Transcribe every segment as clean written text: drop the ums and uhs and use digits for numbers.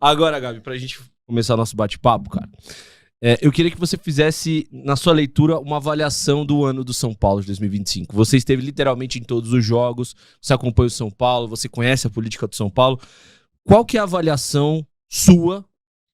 Agora, Gabi, pra gente começar nosso bate-papo, cara, eu queria que você fizesse, na sua leitura, uma avaliação do ano do São Paulo de 2025. Você esteve literalmente em todos os jogos, você acompanha o São Paulo, você conhece a política do São Paulo. Qual que é a avaliação sua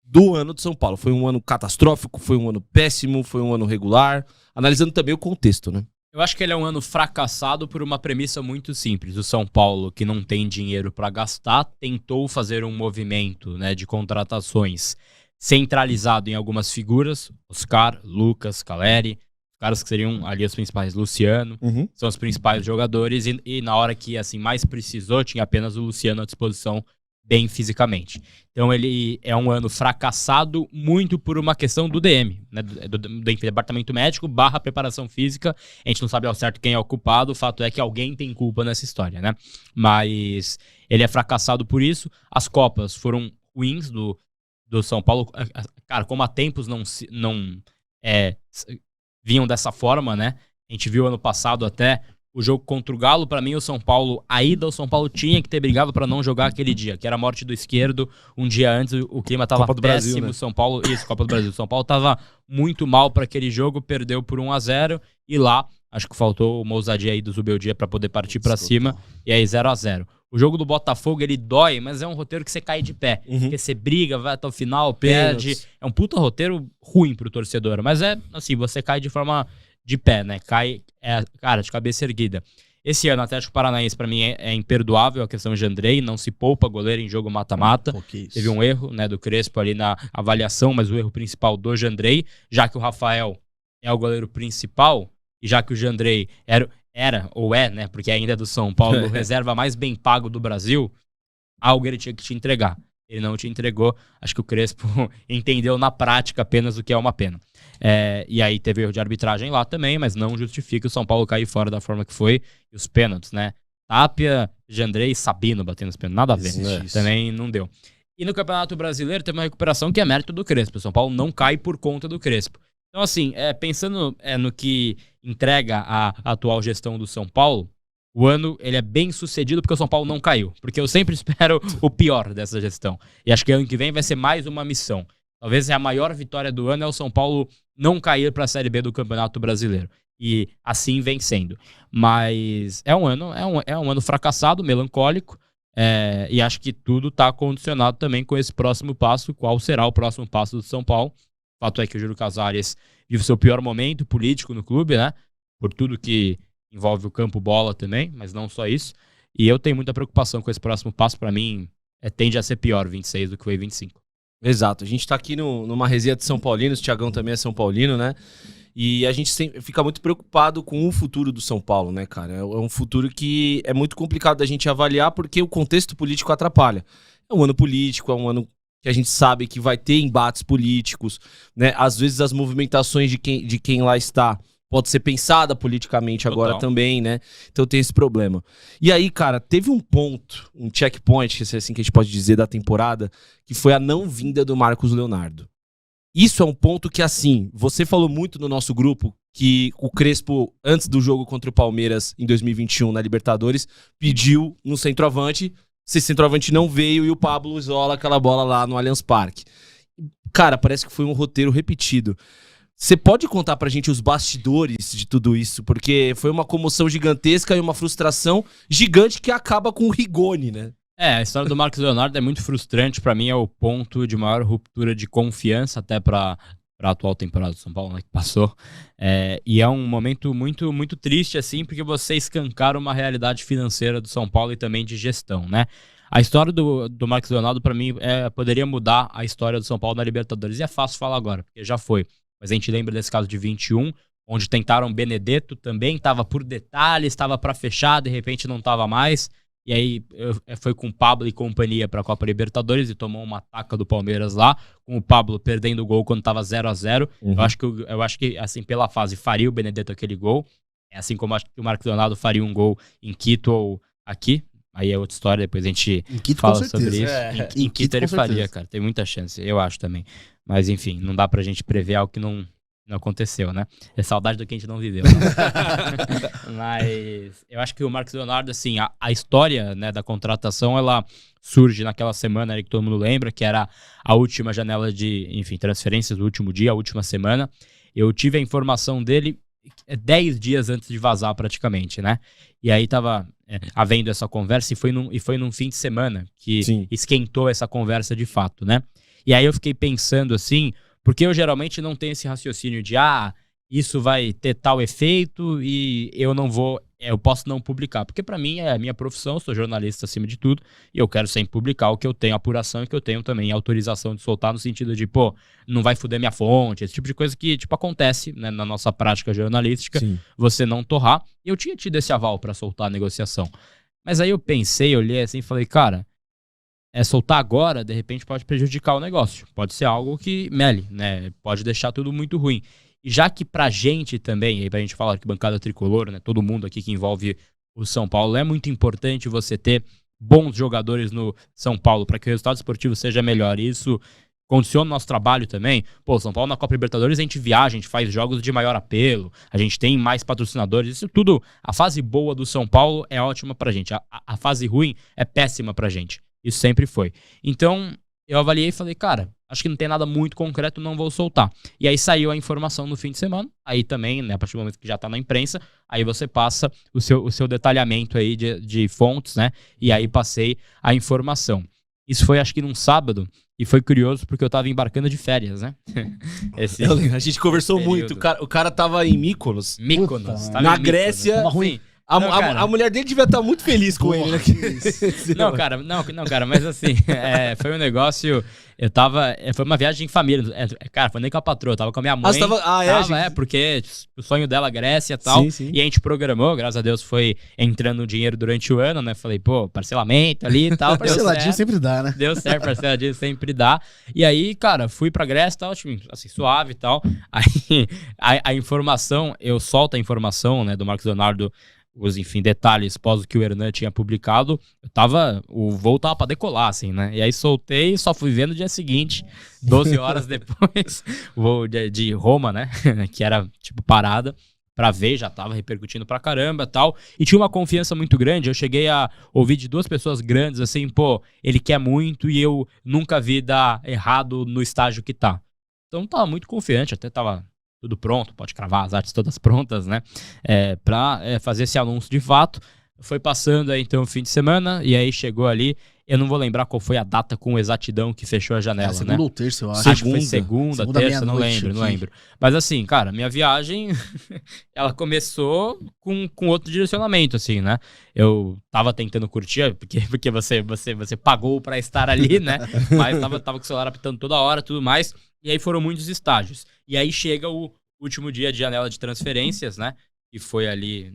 do ano do São Paulo? Foi um ano catastrófico? Foi um ano péssimo? Foi um ano regular? Analisando também o contexto, né? Eu acho que ele é um ano fracassado por uma premissa muito simples. O São Paulo, que não tem dinheiro para gastar, tentou fazer um movimento, né, de contratações centralizado em algumas figuras, Oscar, Lucas, Caleri, caras que seriam ali os principais, Luciano, são os principais jogadores, e na hora que assim mais precisou, tinha apenas o Luciano à disposição bem fisicamente. Então ele é um ano fracassado muito por uma questão do DM, né, do departamento médico / preparação física. A gente não sabe ao certo quem é o culpado, o fato é que alguém tem culpa nessa história, né? Mas ele é fracassado por isso. As Copas foram ruins do São Paulo, cara, como há tempos não vinham dessa forma, né? A gente viu ano passado até o jogo contra o Galo. Pra mim, o São Paulo, a ida, o São Paulo tinha que ter brigado pra não jogar aquele dia, que era a morte do esquerdo. Um dia antes, o clima tava Copa do péssimo, Brasil, né? São Paulo, isso, Copa do Brasil. O São Paulo tava muito mal pra aquele jogo, perdeu por 1-0, e lá, acho que faltou uma ousadia aí do Zubeldia pra poder partir pra cima, e aí 0-0. O jogo do Botafogo, ele dói, mas é um roteiro que você cai de pé. Porque você briga, vai até o final, perde. É um puta roteiro ruim pro torcedor. Mas é assim, você cai de forma de pé, né? Cai, cara, de cabeça erguida. Esse ano, o Atlético Paranaense, pra mim, é imperdoável a questão de Andrei. Não se poupa goleiro em jogo mata-mata. Teve um erro, né, do Crespo ali na avaliação, mas o erro principal do Jandrei, já que o Rafael é o goleiro principal, e já que o Jandrei era, ou é, né, porque ainda é do São Paulo, o reserva mais bem pago do Brasil, algo ele tinha que te entregar. Ele não te entregou. Acho que o Crespo entendeu na prática apenas o que é uma pena. E aí teve erro de arbitragem lá também, mas não justifica o São Paulo cair fora da forma que foi. E os pênaltis, né? Tapia, Jandrei e Sabino batendo os pênaltis. Nada a ver. Também não deu. E no Campeonato Brasileiro teve uma recuperação que é mérito do Crespo. O São Paulo não cai por conta do Crespo. Então, assim, pensando no que entrega a atual gestão do São Paulo, o ano ele é bem sucedido porque o São Paulo não caiu. Porque eu sempre espero o pior dessa gestão. E acho que ano que vem vai ser mais uma missão. Talvez a maior vitória do ano é o São Paulo não cair para a Série B do Campeonato Brasileiro. E assim vem sendo. Mas é um ano fracassado, melancólico. E acho que tudo está condicionado também com esse próximo passo. Qual será o próximo passo do São Paulo? O fato é que o Júlio Casares vive o seu pior momento político no clube, né? Por tudo que envolve o campo bola também, mas não só isso. E eu tenho muita preocupação com esse próximo passo. Para mim, tende a ser pior 26 do que foi 25. Exato. A gente tá aqui numa resenha de São Paulino, o Thiagão também é São Paulino, né? E a gente fica muito preocupado com o futuro do São Paulo, né, cara? É um futuro que é muito complicado da gente avaliar porque o contexto político atrapalha. É um ano político, é um ano que a gente sabe que vai ter embates políticos, né? Às vezes as movimentações de quem lá está pode ser pensada politicamente agora também, né? Então tem esse problema. E aí, cara, teve um ponto, um checkpoint, que é assim que a gente pode dizer, da temporada, que foi a não vinda do Marcos Leonardo. Isso é um ponto que, assim, você falou muito no nosso grupo que o Crespo, antes do jogo contra o Palmeiras em 2021 na Libertadores, pediu no centroavante. Esse centroavante não veio e o Pablo isola aquela bola lá no Allianz Parque. Cara, parece que foi um roteiro repetido. Você pode contar pra gente os bastidores de tudo isso? Porque foi uma comoção gigantesca e uma frustração gigante que acaba com o Rigoni, né? A história do Marcos Leonardo é muito frustrante. Pra mim é o ponto de maior ruptura de confiança até pra atual temporada do São Paulo, né, que passou. E é um momento muito, muito triste, assim, porque você escancara uma realidade financeira do São Paulo e também de gestão, né? A história do Marcos Leonardo, pra mim, poderia mudar a história do São Paulo na Libertadores. E é fácil falar agora, porque já foi. Mas a gente lembra desse caso de 21, onde tentaram Benedetto também, estava por detalhes, estava para fechar, de repente não estava mais. E aí foi com o Pablo e companhia para a Copa Libertadores e tomou uma taca do Palmeiras lá, com o Pablo perdendo o gol quando estava 0-0. Eu acho que, assim, pela fase, faria o Benedetto aquele gol. Assim como acho que o Marcos Leonardo faria um gol em Quito ou aqui. Aí é outra história, depois a gente fala sobre isso. Em Quito ele faria, cara. Tem muita chance, eu acho também. Mas enfim, não dá pra gente prever algo que não Não aconteceu, né? É saudade do que a gente não viveu. Né? Mas eu acho que o Marcos Leonardo, assim, a história, né, da contratação, ela surge naquela semana ali que todo mundo lembra, que era a última janela de, enfim, transferências do último dia, a última semana. Eu tive a informação dele 10 dias antes de vazar praticamente, né? E aí tava havendo essa conversa e foi num fim de semana que esquentou essa conversa de fato, né? E aí eu fiquei pensando assim, porque eu geralmente não tenho esse raciocínio de isso vai ter tal efeito e eu posso não publicar. Porque pra mim é a minha profissão, eu sou jornalista acima de tudo, e eu quero sempre publicar o que eu tenho apuração e que eu tenho também autorização de soltar, no sentido de, não vai foder minha fonte, esse tipo de coisa que, acontece, né, na nossa prática jornalística, você não torrar. E eu tinha tido esse aval pra soltar a negociação. Mas aí eu pensei, olhei assim e falei, cara, soltar agora, de repente pode prejudicar o negócio. Pode ser algo que mele, né? Pode deixar tudo muito ruim. E já que pra gente também, aí pra gente falar que bancada tricolor, né? Todo mundo aqui que envolve o São Paulo, é muito importante você ter bons jogadores no São Paulo para que o resultado esportivo seja melhor. E isso condiciona o nosso trabalho também. São Paulo na Copa Libertadores a gente viaja, a gente faz jogos de maior apelo, a gente tem mais patrocinadores, isso tudo. A fase boa do São Paulo é ótima pra gente. A fase ruim é péssima pra gente. Isso sempre foi. Então, eu avaliei e falei, cara, acho que não tem nada muito concreto, não vou soltar. E aí saiu a informação no fim de semana. Aí também, né, a partir do momento que já tá na imprensa, aí você passa o seu detalhamento aí de fontes, né? E aí passei a informação. Isso foi, acho que num sábado, e foi curioso porque eu tava embarcando de férias, né? A gente conversou muito. O cara tava em Mykonos. Na Grécia. Tava ruim. A mulher dele devia estar muito feliz com ele, né? Não, cara, mas assim, foi um negócio. Eu tava. Foi uma viagem em família. Cara, foi nem com a patroa, eu tava com a minha mãe. Você tava, porque o sonho dela, Grécia e tal. Sim. E a gente programou, graças a Deus foi entrando dinheiro durante o ano, né? Falei, parcelamento ali e tal. Parceladinho sempre dá, né? Deu certo, parceladinho sempre dá. E aí, cara, fui pra Grécia e tal, assim, suave e tal. Aí a informação, eu solto a informação, né, do Marcos Leonardo. Os, enfim, detalhes pós o que o Hernan tinha publicado, o voo tava pra decolar, assim, né? E aí soltei, só fui ver no dia seguinte, 12 horas depois, o voo de Roma, né? Que era, parada, pra ver, já tava repercutindo pra caramba e tal. E tinha uma confiança muito grande, eu cheguei a ouvir de 2 pessoas grandes, assim, ele quer muito e eu nunca vi dar errado no estágio que tá. Então tava muito confiante, até tava tudo pronto, pode cravar as artes todas prontas, né? Pra fazer esse anúncio de fato. Foi passando aí então o fim de semana, e aí chegou ali. Eu não vou lembrar qual foi a data com exatidão que fechou a janela, segunda, né? ou terça, eu acho. Acho que foi segunda terça, não lembro. Mas assim, cara, minha viagem, ela começou com outro direcionamento, assim, né? Eu tava tentando curtir, porque você pagou pra estar ali, né? Mas tava com o celular apitando toda hora, tudo mais. E aí foram muitos estágios. E aí chega o último dia de janela de transferências, né? Que foi ali,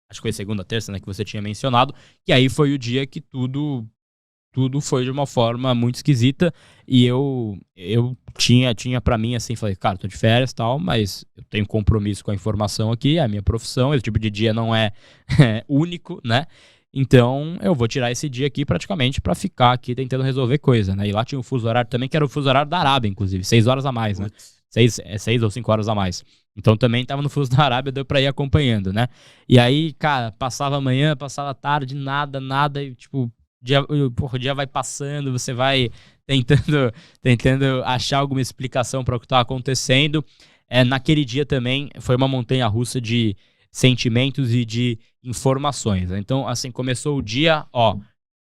acho que foi segunda, terça, né? Que você tinha mencionado. E aí foi o dia que tudo foi de uma forma muito esquisita. E eu tinha pra mim, assim, falei, cara, tô de férias e tal, mas eu tenho compromisso com a informação aqui, é a minha profissão, esse tipo de dia não é único, né? Então, eu vou tirar esse dia aqui praticamente pra ficar aqui tentando resolver coisa, né? E lá tinha um fuso horário também, que era o fuso horário da Arábia, inclusive. 6 horas a mais, né? 6 ou 5 horas a mais. Então, também tava no fuso da Arábia, deu pra ir acompanhando, né? E aí, cara, passava manhã, passava tarde, nada, e o dia vai passando, você vai tentando achar alguma explicação para o que tá acontecendo. Naquele dia também foi uma montanha-russa de sentimentos e de informações. Então, assim, começou o dia,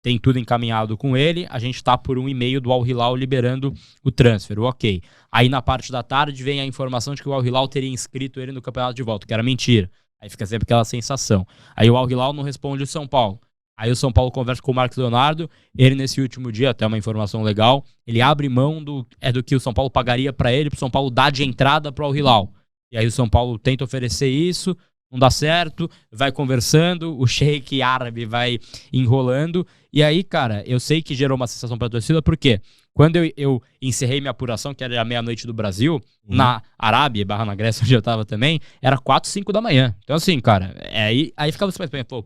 tem tudo encaminhado com ele, a gente tá por um e-mail do Al Hilal liberando o transfer, ok. Aí na parte da tarde vem a informação de que o Al Hilal teria inscrito ele no campeonato de volta, que era mentira. Aí fica sempre aquela sensação. Aí o Al Hilal não responde o São Paulo. Aí o São Paulo conversa com o Marcos Leonardo, ele nesse último dia, até uma informação legal, ele abre mão do que o São Paulo pagaria para ele, pro São Paulo dar de entrada pro Al Hilal. E aí o São Paulo tenta oferecer isso, não dá certo, vai conversando, o sheik árabe vai enrolando, e aí, cara, eu sei que gerou uma sensação pra torcida, porque quando eu encerrei minha apuração, que era a meia-noite do Brasil, na Arábia, na Grécia, onde eu tava também, era 4, 5 da manhã. Então assim, cara, aí ficava você pensando,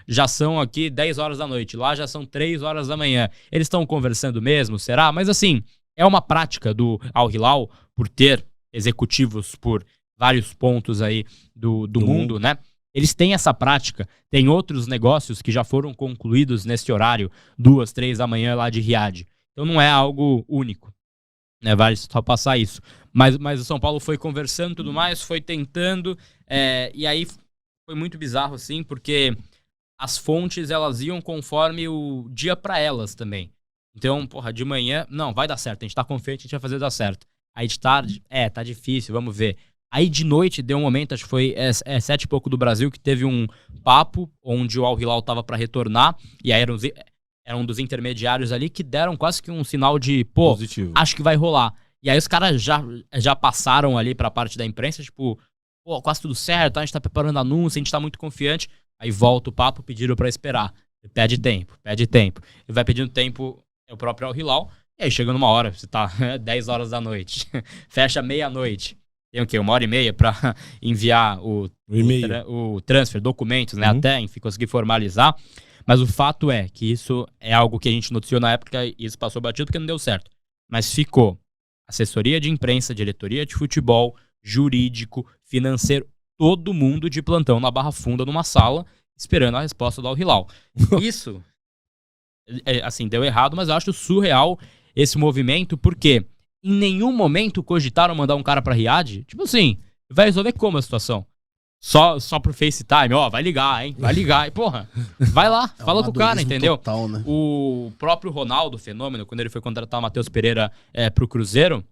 já são aqui 10 horas da noite, lá já são 3 horas da manhã, eles estão conversando mesmo, será? Mas assim, é uma prática do Al Hilal, por ter executivos por vários pontos aí do mundo, né? Eles têm essa prática. Tem outros negócios que já foram concluídos nesse horário, 2, 3 da manhã lá de Riad. Então não é algo único, né? Vale só passar isso. Mas o São Paulo foi conversando e tudo mais, foi tentando, e aí foi muito bizarro, assim, porque as fontes, elas iam conforme o dia pra elas também. Então, porra, de manhã, não, vai dar certo, a gente tá confiante, a gente vai fazer dar certo. Aí de tarde, tá difícil, vamos ver. Aí de noite, deu um momento, acho que foi 7 e pouco do Brasil, que teve um papo onde o Al Hilal tava pra retornar, e aí era um dos intermediários ali que deram quase que um sinal de, pô, positivo. Acho que vai rolar. E aí os caras já passaram ali pra parte da imprensa, tipo, pô, quase tudo certo, a gente tá preparando anúncio, a gente tá muito confiante. Aí volta o papo, pediram pra esperar. Pede tempo. Ele vai pedindo tempo, o próprio Al Hilal, e aí chega numa hora, você tá 10 horas da noite, fecha meia-noite. Tem o quê? 1h30 pra enviar o transfer, documentos, né? Até, enfim, conseguir formalizar. Mas o fato é que isso é algo que a gente noticiou na época e isso passou batido porque não deu certo. Mas ficou assessoria de imprensa, diretoria de futebol, jurídico, financeiro, todo mundo de plantão na Barra Funda, numa sala, esperando a resposta do Al Hilal. Isso, assim, deu errado, mas eu acho surreal esse movimento, porque em nenhum momento cogitaram mandar um cara pra Riad. Tipo assim, vai resolver como a situação? Só pro FaceTime, vai ligar, hein? Vai ligar. E, porra, vai lá, fala com o cara, entendeu? Total, né? O próprio Ronaldo Fenômeno, quando ele foi contratar o Matheus Pereira pro Cruzeiro,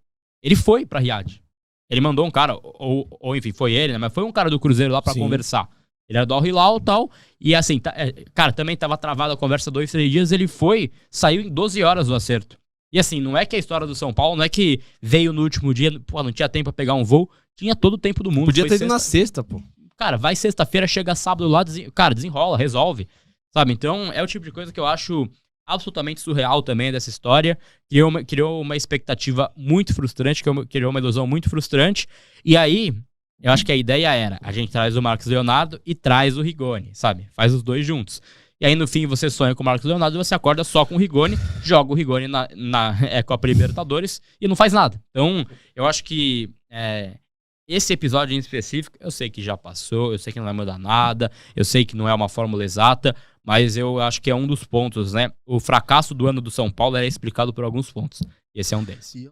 ele foi pra Riad. Ele mandou um cara, ou enfim, foi ele, né? Mas foi um cara do Cruzeiro lá pra conversar. Ele era do Al Hilal e tal. E assim, cara, também tava travada a conversa 2, 3 dias. Ele saiu em 12 horas do acerto. E assim, não é que a história do São Paulo, não é que veio no último dia, pô, não tinha tempo pra pegar um voo. Tinha todo o tempo do mundo. Podia ter ido na sexta, pô. Cara, vai sexta-feira, chega sábado lá, cara, desenrola, resolve. Sabe? Então, é o tipo de coisa que eu acho absolutamente surreal também dessa história. Criou uma expectativa muito frustrante, criou uma ilusão muito frustrante. E aí, eu acho que a ideia era, a gente traz o Marcos Leonardo e traz o Rigoni, sabe? Faz os dois juntos. E aí, no fim, você sonha com o Marcos Leonardo e você acorda só com o Rigoni, joga o Rigoni na Copa Libertadores e não faz nada. Então, eu acho que esse episódio em específico, eu sei que já passou, eu sei que não vai mudar nada, eu sei que não é uma fórmula exata, mas eu acho que é um dos pontos, né? O fracasso do ano do São Paulo é explicado por alguns pontos. Esse é um deles.